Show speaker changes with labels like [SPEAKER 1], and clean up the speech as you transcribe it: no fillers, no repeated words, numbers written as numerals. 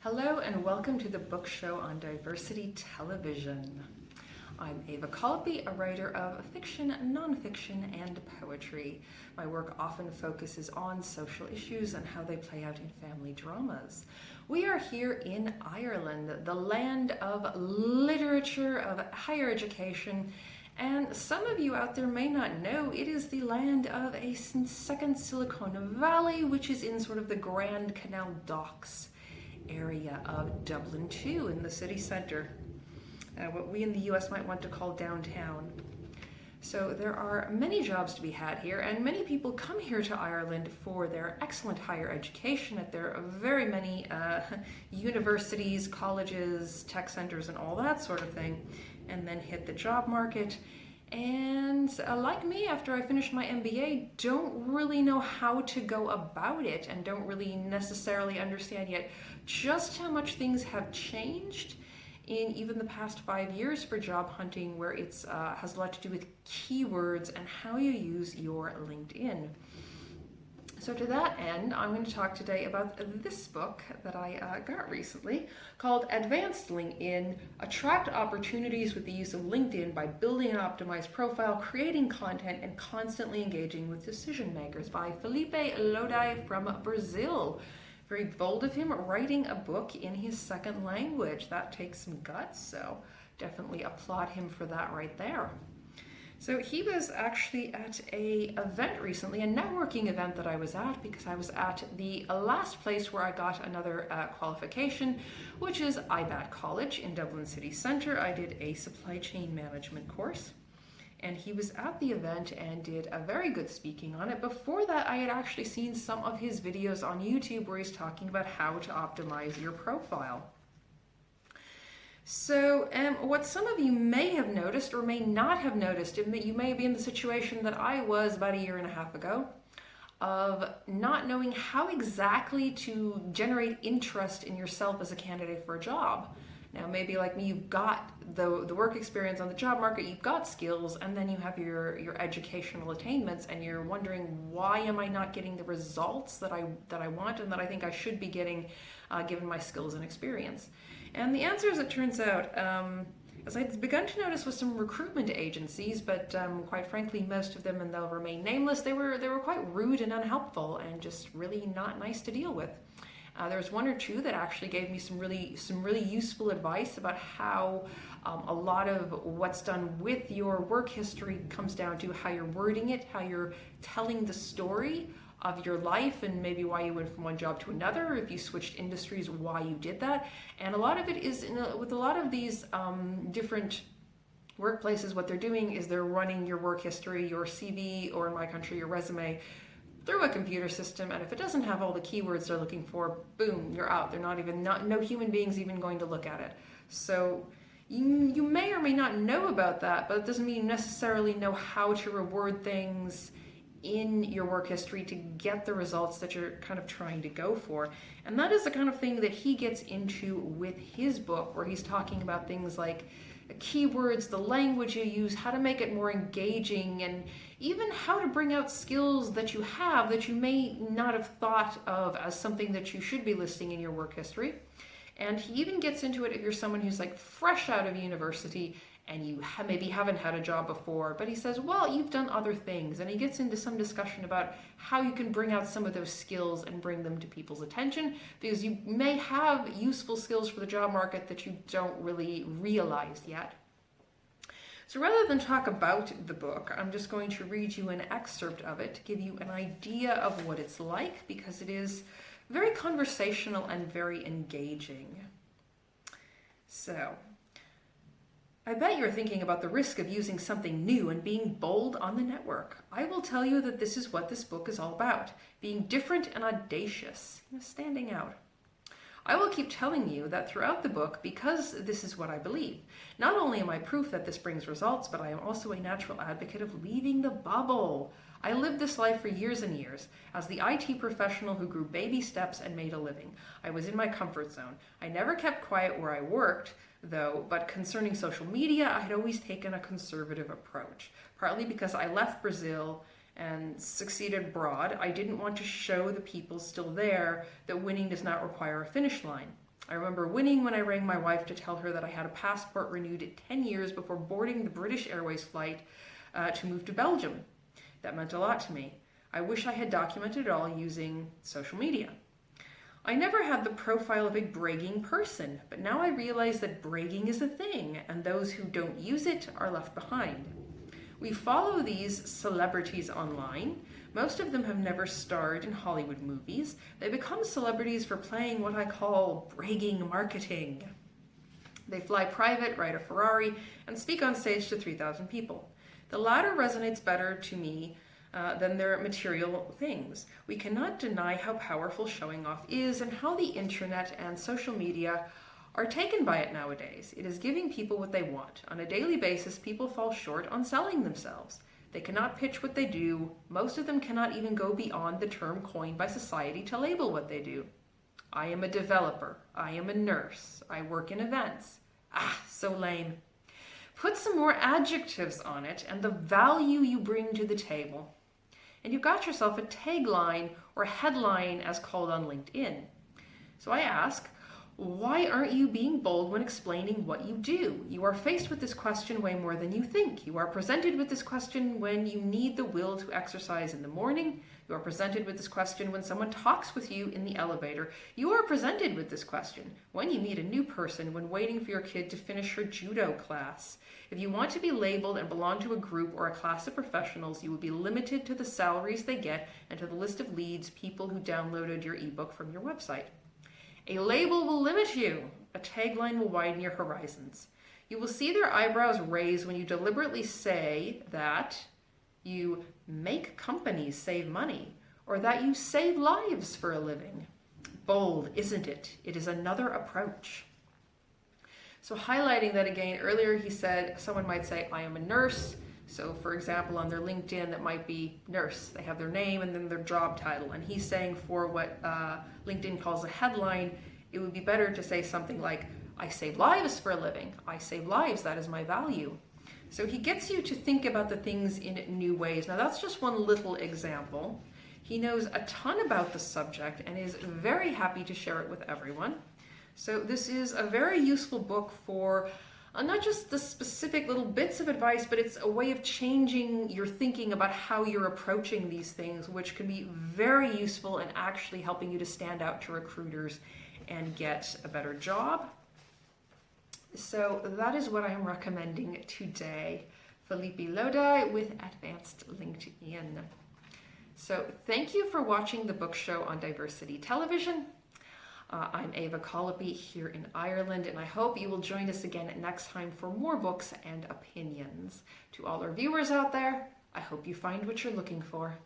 [SPEAKER 1] Hello and welcome to the book show on Diversity Television. I'm Ava Colby, a writer of fiction, nonfiction, and poetry. My work often focuses on social issues and how they play out in family dramas. We are here in Ireland, the land of literature, of higher education, and some of you out there may not know it is the land of a second Silicon Valley, which is in sort of the Grand Canal Docks area of Dublin too, in the city center, what we in the US might want to call downtown. So there are many jobs to be had here, and many people come here to Ireland for their excellent higher education at their very many universities, colleges, tech centers, and all that sort of thing, and then hit the job market. And like me, after I finished my MBA, don't really know how to go about it and don't really necessarily understand yet just how much things have changed in even the past 5 years for job hunting, where it's has a lot to do with keywords and how you use your LinkedIn. So to that end, I'm going to talk today about this book that I got recently called Advanced LinkedIn: Attract Opportunities with the Use of LinkedIn by Building an Optimized Profile, Creating Content, and Constantly Engaging with Decision Makers by Felipe Lodi from Brazil. Very bold of him, writing a book in his second language. That takes some guts, so definitely applaud him for that right there. So he was actually at a event recently, a networking event that I was at, because I was at the last place where I got another qualification, which is IBAT College in Dublin City Centre. I did a supply chain management course, and he was at the event and did a very good speaking on it. Before that, I had actually seen some of his videos on YouTube where he's talking about how to optimize your profile. So what some of you may have noticed or may not have noticed, you may be in the situation that I was about 1.5 years ago, of not knowing how exactly to generate interest in yourself as a candidate for a job. Now, maybe like me, you've got the work experience on the job market, you've got skills, and then you have your educational attainments, and you're wondering, why am I not getting the results that I want and that I think I should be getting, given my skills and experience? And the answer, as it turns out, as I'd begun to notice with some recruitment agencies, but quite frankly, most of them, and they'll remain nameless, they were quite rude and unhelpful and just really not nice to deal with. There was one or two that actually gave me some really useful advice about how a lot of what's done with your work history comes down to how you're wording it, how you're telling the story of your life, and maybe why you went from one job to another, if you switched industries, why you did that. And a lot of it is, with a lot of these different workplaces, what they're doing is they're running your work history, your CV, or in my country, your resume, through a computer system, and if it doesn't have all the keywords they're looking for, boom, you're out. They're no human beings even going to look at it. So you may or may not know about that, but it doesn't mean you necessarily know how to reword things in your work history to get the results that you're kind of trying to go for. And that is the kind of thing that he gets into with his book, where he's talking about things like keywords, the language you use, how to make it more engaging, and even how to bring out skills that you have that you may not have thought of as something that you should be listing in your work history. And he even gets into it if you're someone who's like fresh out of university and you maybe haven't had a job before, but he says, well, you've done other things. And he gets into some discussion about how you can bring out some of those skills and bring them to people's attention, because you may have useful skills for the job market that you don't really realize yet. So rather than talk about the book, I'm just going to read you an excerpt of it to give you an idea of what it's like, because it is very conversational and very engaging. So, I bet you're thinking about the risk of using something new and being bold on the network. I will tell you that this is what this book is all about: being different and audacious, standing out. I will keep telling you that throughout the book, because this is what I believe. Not only am I proof that this brings results, but I am also a natural advocate of leaving the bubble. I lived this life for years and years. As the IT professional who grew baby steps and made a living, I was in my comfort zone. I never kept quiet where I worked, though, but concerning social media, I had always taken a conservative approach, partly because I left Brazil and succeeded abroad. I didn't want to show the people still there that winning does not require a finish line. I remember winning when I rang my wife to tell her that I had a passport renewed 10 years before boarding the British Airways flight to move to Belgium. That meant a lot to me. I wish I had documented it all using social media. I never had the profile of a bragging person, but now I realize that bragging is a thing, and those who don't use it are left behind. We follow these celebrities online. Most of them have never starred in Hollywood movies. They become celebrities for playing what I call bragging marketing. They fly private, ride a Ferrari, and speak on stage to 3,000 people. The latter resonates better to me than their material things. We cannot deny how powerful showing off is and how the internet and social media are taken by it nowadays. It is giving people what they want. On a daily basis, people fall short on selling themselves. They cannot pitch what they do. Most of them cannot even go beyond the term coined by society to label what they do. I am a developer. I am a nurse. I work in events. So lame. Put some more adjectives on it and the value you bring to the table. And you've got yourself a tagline or headline as called on LinkedIn. So I ask, why aren't you being bold when explaining what you do? You are faced with this question way more than you think. You are presented with this question when you need the will to exercise in the morning. You are presented with this question when someone talks with you in the elevator. You are presented with this question when you meet a new person, when waiting for your kid to finish her judo class. If you want to be labeled and belong to a group or a class of professionals, you will be limited to the salaries they get and to the list of leads, people who downloaded your ebook from your website. A label will limit you. A tagline will widen your horizons. You will see their eyebrows raise when you deliberately say that you make companies save money or that you save lives for a living. Bold, isn't it? It is another approach. So highlighting that again, earlier he said someone might say, I am a nurse. So for example, on their LinkedIn, that might be nurse. They have their name and then their job title. And he's saying for what LinkedIn calls a headline, it would be better to say something like, I save lives for a living. I save lives, that is my value. So he gets you to think about the things in new ways. Now that's just one little example. He knows a ton about the subject and is very happy to share it with everyone. So this is a very useful book for not just the specific little bits of advice, but it's a way of changing your thinking about how you're approaching these things, which can be very useful in actually helping you to stand out to recruiters and get a better job. So that is what I'm recommending today. Felipe Lodi with Advanced LinkedIn. So thank you for watching the book show on Diversity Television. I'm Ava Colopy here in Ireland, and I hope you will join us again next time for more books and opinions. To all our viewers out there, I hope you find what you're looking for.